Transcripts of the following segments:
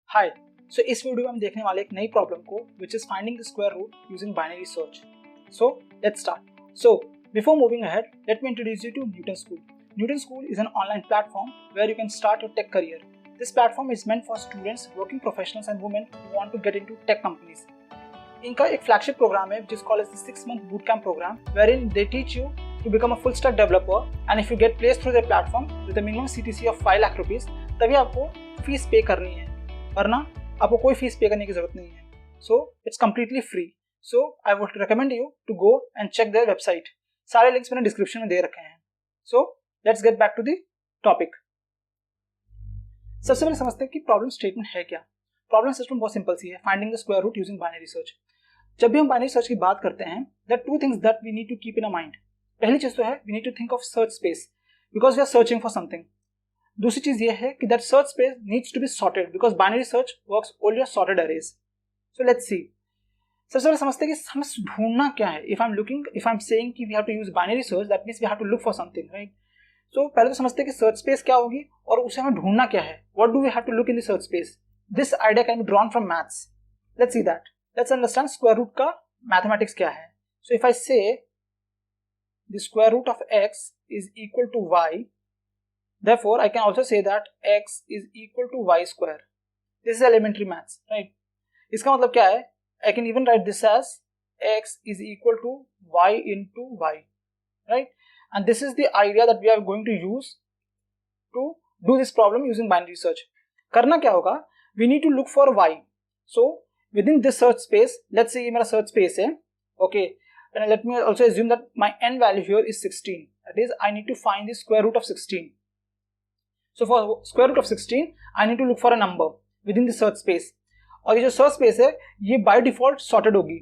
हाय। सो इस वीडियो में हम देखने वाले एक नई प्रॉब्लम को which is finding the square root using binary search. So let's start. So before moving ahead, let me introduce you to Newton School. Newton School is an online platform where you can start your tech career. This platform is meant for students, working professionals and women who want to get into tech companies. इनका एक flagship programme है जिस call is the 6-month boot camp program wherein they teach you to become a full stack developer, and if you get placed through their platform with a minimum CTC of 5 lakh rupees, तभी आपको fees पे करनी है, वरना आपको कोई fees पे करने की जरूरत नहीं है। So it's completely free. So I would recommend you to go and check their website. सारे लिंक्स मैंने डिस्क्रिप्शन में दे रखे हैं। So let's get back to the topic. सबसे पहले समझते हैं कि प्रॉब्लम स्टेटमेंट है क्या। प्रॉब्लम स्टेटमेंट बहुत सिंपल सी है, finding the square root using binary search. जब भी हम बाइनरी सर्च की बात करते हैं, there are two things that we need to keep in a mind. पहली चीज तो है we need to think of search space because we are searching for something. दूसरी चीज ये है कि that search space needs to be sorted because binary search works only on sorted arrays. So let's see. सबसे पहले समझते हैं कि हमें ढूंढना क्या है। इफ आई एम सेइंग कि we have to use binary search, that means we have to look for something, right. So पहले तो समझते हैं कि सर्च स्पेस क्या होगी और उसे हमें ढूंढना क्या है। What do we have to look in the search space? This idea can be drawn from maths. Let's see that. Let's understand square root का मैथमेटिक्स क्या है। So if I say the square root of x is equal to y, therefore I can also say that x is equal to y square. This is elementary maths, right? इसका मतलब क्या है? I can even write this as x is equal to y into y, right? And this is the idea that we are going to use to do this problem using binary search. करना क्या होगा? We need to look for y. So within this search space, let's say ये मेरा search space है, okay? And let me also assume that my n value here is 16. That is, I need to find the square root of 16. So for square root of 16, I need to look for a number within the search space. और ये जो search space है, ये by default sorted होगी,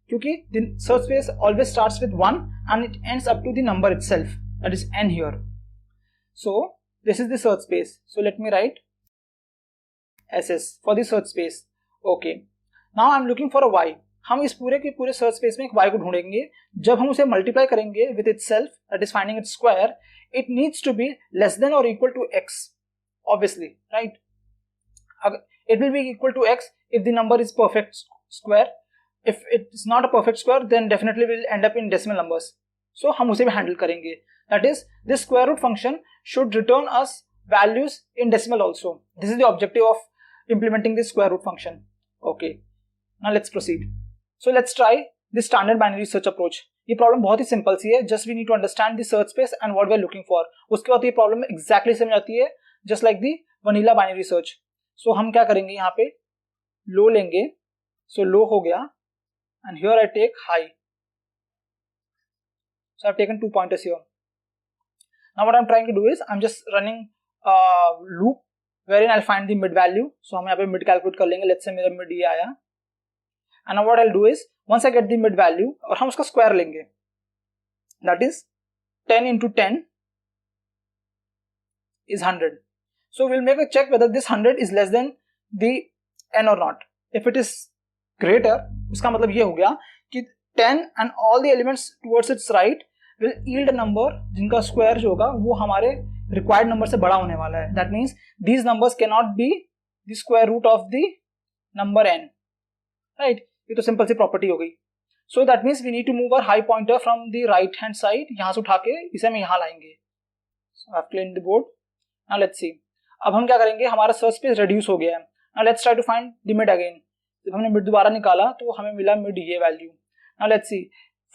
क्योंकि the search space always starts with 1 and it ends up to the number itself, that is n here. So this is the search space. So let me write SS for the search space. Okay. Now I am looking for a y. हम इस पूरे के पूरे search space में एक y को ढूंढेंगे। जब हम उसे मल्टीप्लाई करेंगे with itself, that is finding its square, it needs to be less than और equal to x, obviously, right. It will be equal to x if the number is perfect square. If it is not a perfect square, then definitely will end up in decimal numbers. So हम उसे भी handle करेंगे। That is, this square root function should return us values in decimal also. This is the objective of implementing this square root function. Okay. Now let's proceed. So let's try the standard binary search approach. ये problem बहुत ही simple सी है। Just we need to understand the search space and what we are looking for. उसके बाद ये problem exactly समझ आती है, just like the vanilla binary search. So हम क्या करेंगे, यहाँ पे लो लेंगे। सो लो हो गया and here I take high. So I have taken 2 pointers here. Now what I'm trying to do is I'm just running a loop wherein I'll find the mid value. So हम यहाँ पे mid calculate कर लेंगे। Let's say मेरा mid ये आया। And now what I'll do is once I get the mid value, और हम उसका स्क्वायर लेंगे, that is 10 into 10 is 100. So we'll make a check whether this 100 is less than the n or not. If it is greater, उसका मतलब ये हो गया कि 10 and all the elements towards its right will yield a number जिनका square जो होगा वो हमारे required number से बड़ा होने वाला है. That means these numbers cannot be the square root of the number n, right? ये तो सिंपल सी प्रॉपर्टी हो गई। So that means we need to move our high pointer from the right hand side, यहाँ से उठा के इसे हम यहाँ लाएंगे। So I have cleaned the board. Now let's see. अब हम क्या करेंगे, हमारा सर्च स्पेस रिड्यूस हो गया है। Now let's try to find the mid again. जब हमने मिड दोबारा निकाला तो हमें मिला मिड ये वैल्यू। नाउ लेट्स सी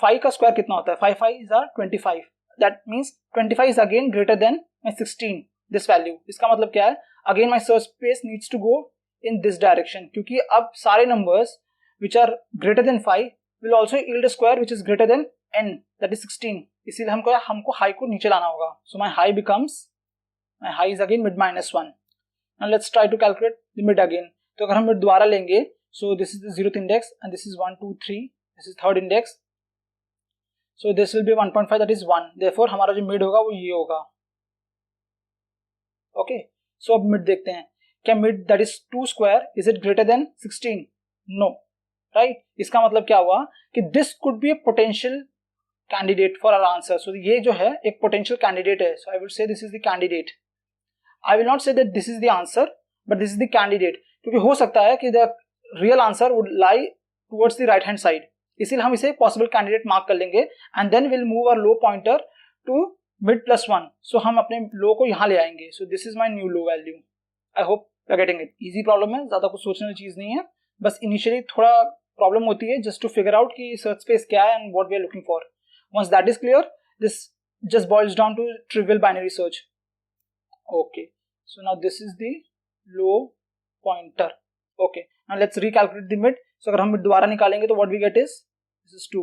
5 का स्क्वायर कितना होता है। 5 5 is 25। That means 25 is again greater than my 16, this value. इसका मतलब क्या है, again my search space needs to go in this direction, क्योंकि अब सारे numbers which are greater than 5 will also yield a square which is greater than n, that is 16. इसीलिए हमको high को नीचे लाना होगा। So my high is again mid minus 1. Now let's try to calculate the mid again. तो अगर हम mid दोबारा लेंगे, so this is the 0th index and this is 1 2 3, this is 3rd index, so this will be 1.5, that is 1. Therefore हमारा जो mid होगा वो ये होगा। Okay, so अब mid देखते हैं। क्या mid that is 2 square is it greater than 16? No, right. इसका मतलब क्या हुआ कि this could be a potential candidate for our answer. So ये जो है एक पोटेंशियल कैंडिडेट है। So I will say this is the candidate. I will not say that this is the answer, but this is the candidate, क्योंकि हो सकता है कि the real answer would lie towards the right hand side, इसीलिए हम इसे possible candidate mark कर लेंगे and then will move our low pointer to mid plus 1. So हम अपने लो को यहाँ ले आएंगे. So this is my new low value. I hope you are getting it. Easy problem है, ज्यादा कुछ सोचने वाली चीज नहीं है, बस इनिशियली थोड़ा प्रॉब्लम होती है जस्ट टू फिगर आउट कि सर्च स्पेस क्या है and what we are looking for. Once that is clear, this just boils down to trivial binary search. Okay, so now this is the low pointer. Okay, now let's recalculate the mid. So अगर हम mid दोबारा निकालेंगे तो what we get is this is 2.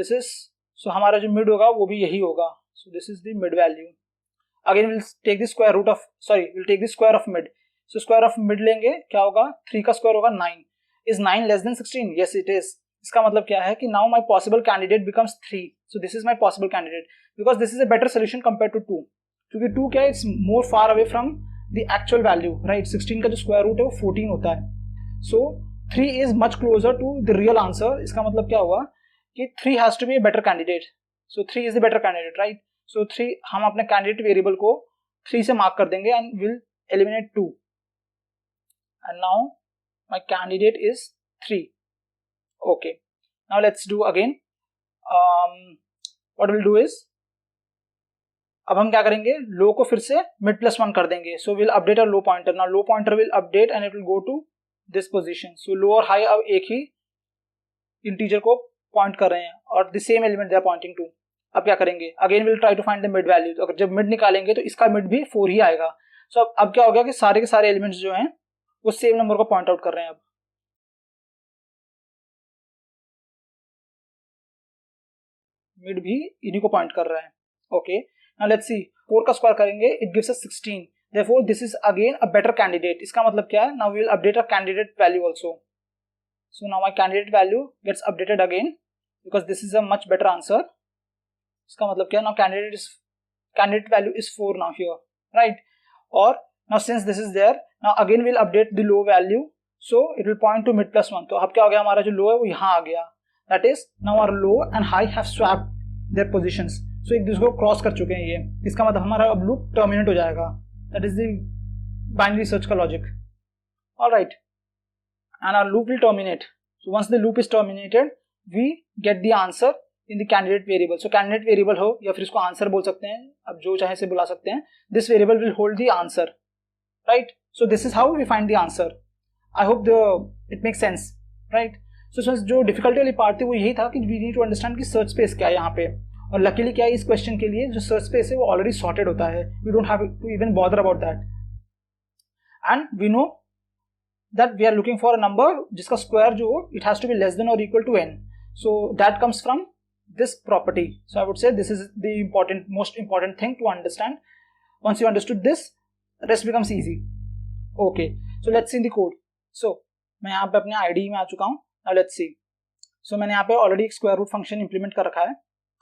This is so हमारा जो mid होगा वो भी यही होगा. So this is the mid value. Again we'll take the square root of we'll take the square of mid. So square of mid लेंगे, क्या होगा? 3 का square होगा 9. Is 9 less than 16? Yes it is. इसका मतलब क्या है कि now my possible candidate becomes 3. So this is my possible candidate because this is a better solution compared to 2. क्योंकि 2 क्या है, it's more far away from the actual value, right? 16 का जो square root है वो 14 होता है. So 3 is much closer to the real answer. इसका मतलब क्या हुआ कि 3 has to be a better candidate. So 3 is the better candidate, right? So 3 हम अपने candidate variable को 3 से mark कर देंगे and we'll eliminate 2. And now my candidate is 3. Okay, now let's do again. What we'll do is, अब हम क्या करेंगे, लो को फिर से mid plus 1 कर देंगे. So we'll update our low pointer. Now low pointer will update and it will go to this position. So low और high अब एक ही integer को point कर रहे हैं और the same element they are pointing to. अब क्या करेंगे, again we'll try to find the mid value. तो अगर जब mid निकालेंगे तो इसका mid भी 4 ही आएगा. So अब क्या हो गया कि सारे के सारे elements जो हैं वो same number को point out कर रहे हैं. अब मिड भी इन्हीं को पॉइंट कर रहा है. ओके, नाउ लेट्स सी. 4 का स्क्वायर करेंगे, it gives us 16. Therefore this is again a better candidate. इसका मतलब क्या है, now we will update a candidate value also. So now my candidate value gets updated again because this is a much better answer. इसका मतलब क्या है, now candidate value is 4 now here, right? और now since this is there, now again we will update the low value. So it will point two mid plus 1. तो अब क्या हो गया, हमारा जो लो है वो यहाँ आ गया. That is now our low and high have swapped their positions. So एक दूसरे को क्रॉस कर चुके हैं ये. इसका मतलब हमारा अब लूप टर्मिनेट हो जाएगा. That is the binary search का logic. All right, and our loop will terminate. So once the loop is terminated, we get the answer in the candidate variable. So candidate variable हो या फिर इसको answer बोल सकते हैं, अब जो चाहे से बुला सकते हैं. This variable will hold the answer, right? So this is how we find the answer. I hope it makes sense, right? So जो डिफिकल्टी वाली पार्ट थी वो यही था कि वी नीड टू अंडरस्टैंड कि सर्च स्पेस क्या है यहाँ पे. और लकीली क्या है, इस क्वेश्चन के लिए जो सर्च स्पेस है वो ऑलरेडी सॉर्टेड होता है. We don't have to even bother about that. And we know that we are looking for a number जिसका स्क्वायर जो हो it has to be less than और equal to n. So that comes from this property. So I would say this is the most important thing to understand. Once you understood this, the rest becomes easy. Okay, so let's see the code. So मैं यहाँ पे अपने IDE में आ चुका हूँ. Now let's see. So मैंने यहाँ पे already एक square root function implement कर रखा है.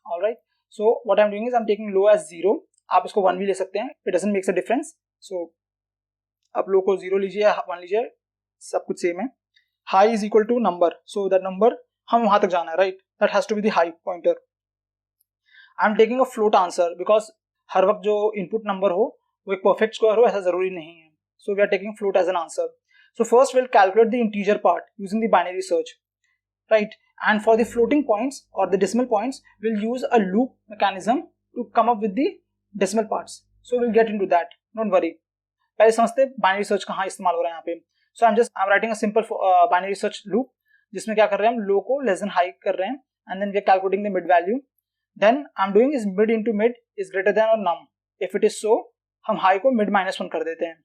All right. So what I'm doing is I'm taking low as 0. आप इसको 1 भी ले सकते हैं. It doesn't make a difference. So आप low को 0 लीजिए या 1 लीजिए, सब कुछ सेम है. High is equal to number. So that number हम वहाँ तक जाना है, right? That has to be the high pointer. I'm taking a float answer because हर वक्त जो input number हो वो एक perfect square हो ऐसा जरूरी नहीं है. So we are taking float as an answer. So first we'll calculate the integer part using the binary search, right? And for the floating points or the decimal points, we'll use a loop mechanism to come up with the decimal parts. So we'll get into that. Don't worry. पहले समझते binary search कहाँ इस्तेमाल हो रहा है यहाँ पे. So I'm writing a simple binary search loop जिसमें क्या कर रहे हैं हम low को less than high कर रहे हैं and then we are calculating the mid value. Then I'm doing is mid into mid is greater than or num. If it is so, हम high को mid minus 1 कर देते हैं.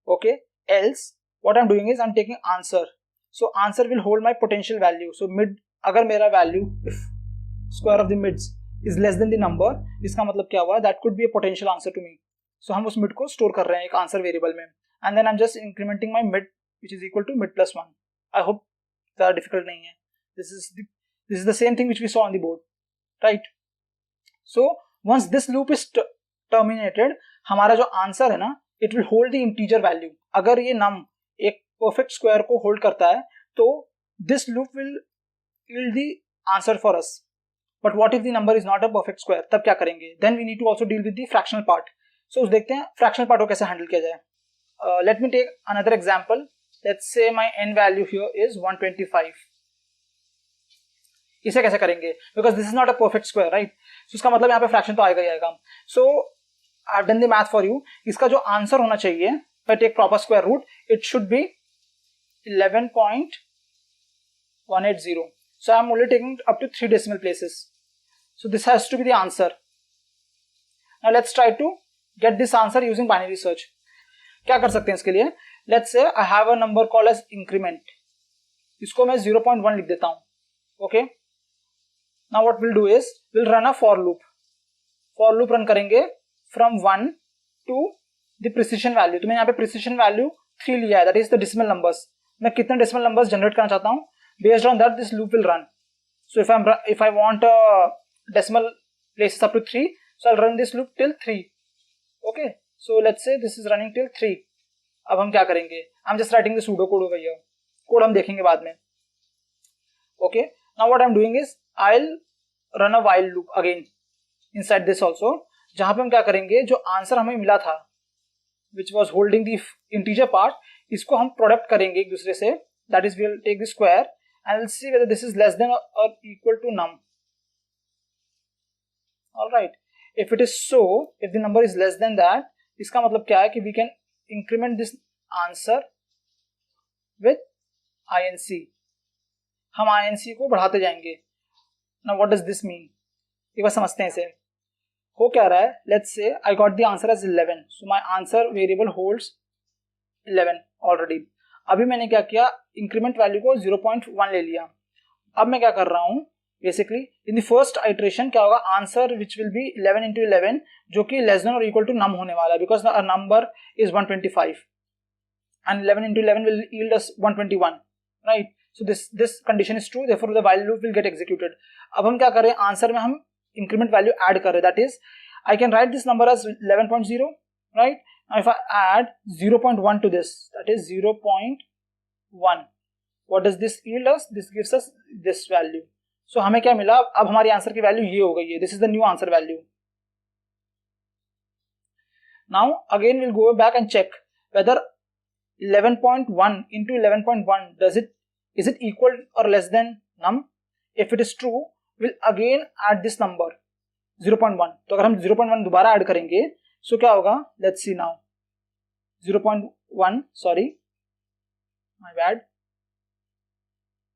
Okay. Else what I'm doing is I'm taking answer. So answer will hold my potential value. So mid अगर मेरा value if square of the mids is less than the number, इसका मतलब क्या हुआ, that could be a potential answer to me. So हम उस mid को store कर रहे हैं एक answer variable में. And then I'm just incrementing my mid which is equal to mid plus 1. I hope ज़्यादा difficult नहीं है. This is the same thing which we saw on the board, right? So once this loop is terminated, हमारा जो answer है ना, it will hold the integer value. अगर ये num एक perfect square को hold करता है तो this loop will yield the answer for us. But what if the number is not a perfect square? तब क्या करेंगे? Then we need to also deal with the fractional part. So देखते हैं fractional part को कैसे handle किया जाए. Let me take another example. Let's say my n value here is 125. इसे कैसे करेंगे, because this is not a perfect square, right. So इसका मतलब यहाँ पे फ्रैक्शन तो आएगा ही आएगा. So I have done the math for you. इसका जो आंसर होना चाहिए, if I take proper square root, it should be 11.180. So I'm only taking up to 3 decimal places. So this has to be the answer. Now let's try to get this answer using binary search. क्या कर सकते हैं इसके लिए? Let's say I have a number called as increment. इसको मैं 0.1 लिख देता हूँ. Okay. Now what we'll do is we'll run a for loop. For loop run करेंगे from 1 to the precision value. तो मैंने यहाँ पे precision value 3 लिया है. That is the decimal numbers. मैं कितने decimal numbers generate करना चाहता हूँ? Based on that, this loop will run. So if I want decimal places up to 3, so I'll run this loop till 3. Okay. So let's say this is running till 3. अब हम क्या करेंगे? I'm just writing the pseudo code over here. Code हम देखेंगे बाद में. Okay. Now what I'm doing is I'll run a while loop again inside this also. जहाँ पे हम क्या करेंगे? जो आंसर हमें मिला था, which was holding the integer part, इसको हम प्रोडक्ट करेंगे एक दूसरे से. That is, we'll take the square and we'll see whether this is less than or equal to num. Alright, if it is so, if the number is less than that, इसका मतलब क्या है कि we can increment this answer with inc. हम inc को बढ़ाते जाएंगे. Now what does this mean? एक बार समझते हैं इसे. हो क्या रहा है? Let's say I got the answer as 11. So my answer variable holds 11 already. अभी मैंने क्या किया, इंक्रीमेंट वैल्यू को 0.1 ले लिया. अब मैं क्या कर रहा हूँ, basically in the first iteration क्या होगा, answer which will be 11 into 11, जो कि लेस देन और इक्वल टू नम होने वाला है, because the number is 125 and 11 into 11 will yield us 121, right. So this condition is true, therefore the while loop will get executed. अब हम क्या कर रहे हैं, आंसर में हम इंक्रीमेंट वैल्यू ऐड कर रहे हैं. That is I can write this number as 11.0, right. Now if I add 0.1 to this, that is 0.1, what does this yield us? This gives us this value. So हमें क्या मिला, अब हमारी answer की value ये हो गई है. This is the new answer value. Now again we'll go back and check whether 11.1 into 11.1 is it equal or less than num. If it is true, we'll again add this number 0.1. तो अगर हम 0.1 दोबारा add करेंगे, so क्या होगा, let's see now. 0.1, sorry, my bad.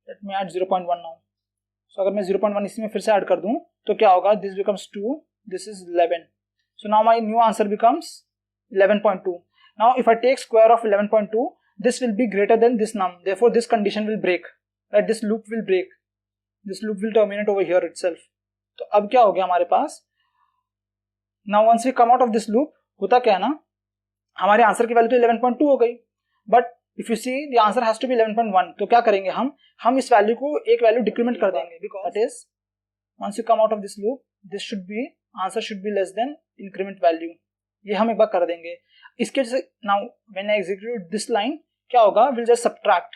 Let me add 0.1 now. So अगर मैं 0.1 इसी में फिर से ऐड कर दूं तो क्या होगा, this becomes 2, this is 11. So now my new answer becomes 11.2. Now if I take square of 11.2, this will be greater than this num. Therefore this condition will break, right? This loop will break. This loop will terminate over here itself. तो अब क्या हो गया हमारे पास, now once we come out of this loop, होता क्या है ना, हमारे आंसर की वैल्यू तो 11.2 हो गई, but if you see the answer has to be 11.1. तो क्या करेंगे हम इस वैल्यू को एक वैल्यू डिक्रीमेंट कर देंगे, because that is once you come out of this loop, this should be answer should be less than increment value. ये हम एक बार कर देंगे. इसके जैसे now when I execute this line, क्या होगा, we'll just subtract.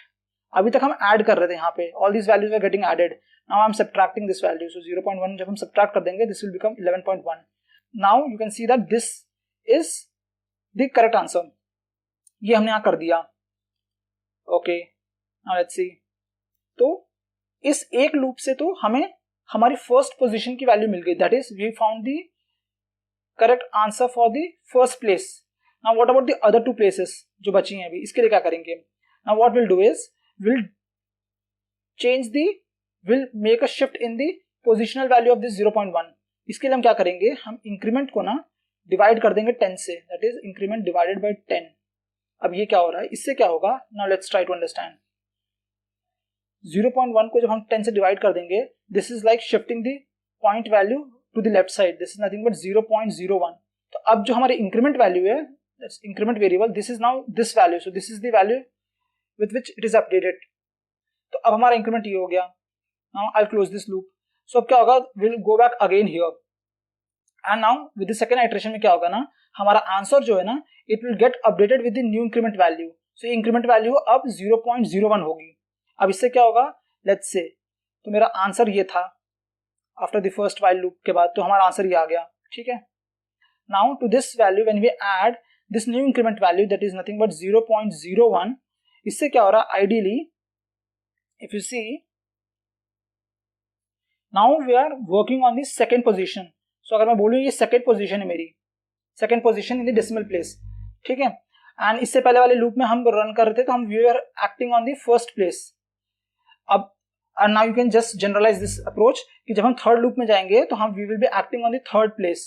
अभी तक हम ऐड कर रहे थे यहाँ पे, all these values were getting added. Now I'm subtracting this value. So 0.1 जब हम subtract कर देंगे, this will become 11.1. Now you can see that this is the correct answer. ये हमने यहाँ कर दिया. Okay. Now let's see. तो इस एक लूप से तो हमें हमारी फर्स्ट पोजीशन की वैल्यू मिल गई. That is we found the correct answer for the first place. Now what about the other two places जो बची हैं अभी, इसके लिए क्या करेंगे. Now what will do is will make a shift in the positional value of this 0.1. इसके लिए हम क्या करेंगे, हम इंक्रीमेंट को ना डिवाइड कर देंगे 10 से. That is increment divided by 10. अब ये क्या हो रहा है, इससे क्या होगा. Now let's try to understand. 0.1 को जब हम 10 से डिवाइड कर देंगे, this is like shifting the point value to the left side. This is nothing but 0.01. तो अब जो हमारी इंक्रीमेंट वैल्यू है, that's increment variable, this is now this value. So this is the value with which it is updated. तो अब हमारा increment ये हो गया. Now I will close this loop. So अब क्या होगा, will go back again here and now with the second iteration में क्या होगा ना, हमारा आंसर जो है ना, it will get updated with the new increment value. So ये इंक्रीमेंट वैल्यू अब 0.01 होगी. अब इससे क्या होगा, लेट्स से, तो मेरा आंसर ये था after the first while loop के बाद, तो हमारा आंसर ये आ गया. ठीक है. Now to this value when we add this new increment value that is nothing but 0.01, इससे क्या हो रहा है, ideally if you see now we are working on the second position. So अगर मैं बोलूँ ये सेकंड पोजीशन है मेरी, second position in the decimal place, ठीक है. एंड इससे पहले वाले लूप में हम रन कर रहे थे तो हम we are acting on the first place. अब and now you can just generalize this approach कि जब हम थर्ड लूप में जाएंगे तो हम we will be acting on the third place,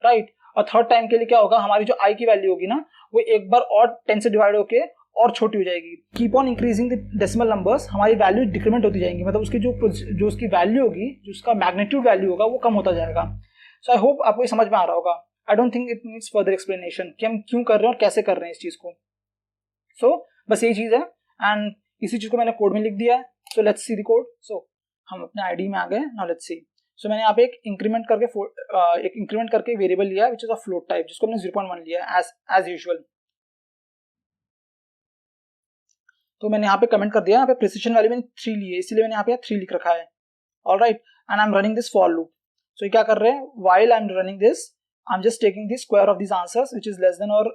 right. और थर्ड टाइम के लिए क्या होगा, हमारी जो आई की वैल्यू होगी ना वो एक बार और 10 से डिवाइड होके और छोटी हो जाएगी. Keep on increasing the decimal numbers, हमारी वैल्यू डिक्रीमेंट होती जाएंगी, मतलब उसकी जो उसकी वैल्यू होगी, जो उसका मैग्नीट्यूड वैल्यू होगा वो कम होता जाएगा. सो आई होप आपको ये समझ में आ रहा होगा. I don't think it needs further explanation कि हम क्यों कर रहे हैं और कैसे कर रहे हैं इस चीज को. सो बस यही चीज है एंड इसी चीज को मैंने कोड में लिख दिया है. So let's see the code. So हम अपने आईडी में आ गए. नाउ लेट्स सी. सो मैंने यहाँ पे एक इंक्रीमेंट करके वेरिएबल लिया which is a float type, जिसको मैंने 0.1 लिया एज यूजुअल. तो मैंने यहाँ पे कमेंट कर दिया, यहाँ पे प्रिसिशन वैल्यू मैंने 3 ली है, इसलिए मैंने यहाँ पे 3 लिख रखा है. Alright, and I am running this for loop. So क्या कर रहे हैं, while I am running this I am just taking the square of this answers which is less than और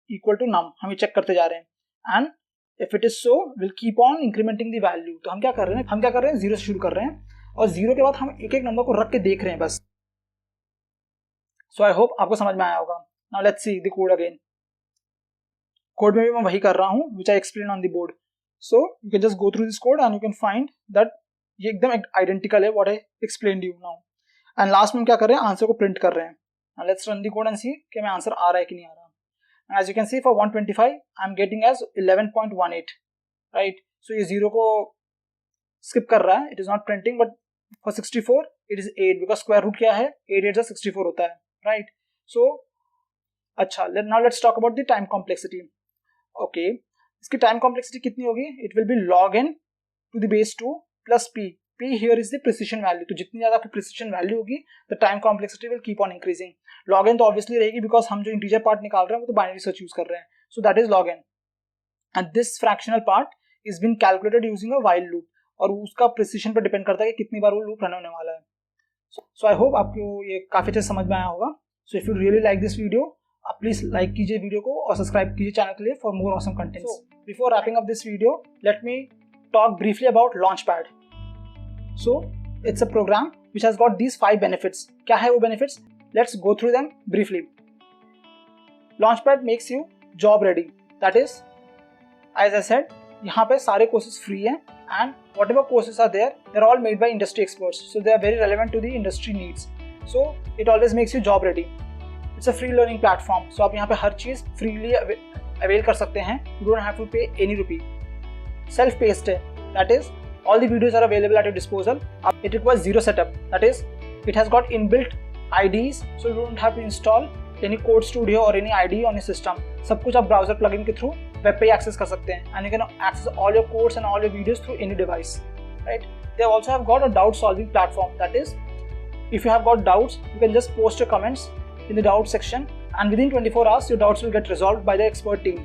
इक्वल टू नम. हम ये चेक करते जा रहे हैं and if it is so will keep on incrementing the value. तो हम क्या कर रहे हैं, 0 से शुरू कर रहे हैं और 0 के बाद हम एक एक नंबर को रख के देख रहे हैं बस. सो आई होप आपको समझ में आया होगा. Now let's see the code again. Code में भी मैं वही कर रहा हूँ which I explain on the board. So you can just go through this code and you can find that ये एकदम आइडेंटिकल है what I explained you now. And last में हम क्या कर रहे हैं, आंसर को प्रिंट कर रहे हैं. Now let's run the code and see कि मैं आंसर आ रहा है कि नहीं आ रहा. As you can see for 125 I'm getting as 11.18, right. So ये 0 को skip कर रहा है, it is not printing, but for 64 it is 8 because square root क्या है, 8 8 64 होता है, right. So अच्छा, now let's talk about the time complexity. Okay, इसकी time complexity कितनी होगी, it will be log n to the base 2 plus p. P here is the precision value. तो जितनी ज्यादा आपकी precision value होगी the time complexity will keep on increasing. log n तो obviously रहेगी because हम जो integer part निकाल रहे हैं वो तो binary search use कर रहे हैं. So that is log n. And this fractional part is been calculated using a while loop. और उसका precision पर depend करता है कि कितनी बार वो loop रन होने वाला है. So I hope आपको ये काफी अच्छे समझ में आया होगा. So if you really like this video, please like कीजिए वीडियो को और सब्सक्राइब कीजिए चैनल के लिए for more awesome contents. So before wrapping up this video, let me talk briefly about Launchpad. So it's a program which has got these 5 benefits. क्या है वो benefits? Let's go through them briefly. Launchpad makes you job ready. That is, as I said, यहाँ पे सारे courses free हैं and whatever courses are there, they're all made by industry experts. So they are very relevant to the industry needs. So it always makes you job ready. It's a free learning platform. So आप यहाँ पे हर चीज़ freely avail कर सकते हैं. You don't have to pay any rupee. Self-paced है. That is, all the videos are available at your disposal. It requires zero setup. That is, it has got inbuilt IDs, so you don't have to install any code studio or any IDE on your system. सब कुछ आप browser plugin के through web पे access कर सकते हैं, and you can access all your codes and all your videos through any device. Right? They also have got a doubt solving platform. That is, if you have got doubts, you can just post your comments in the doubt section, and within 24 hours your doubts will get resolved by the expert team.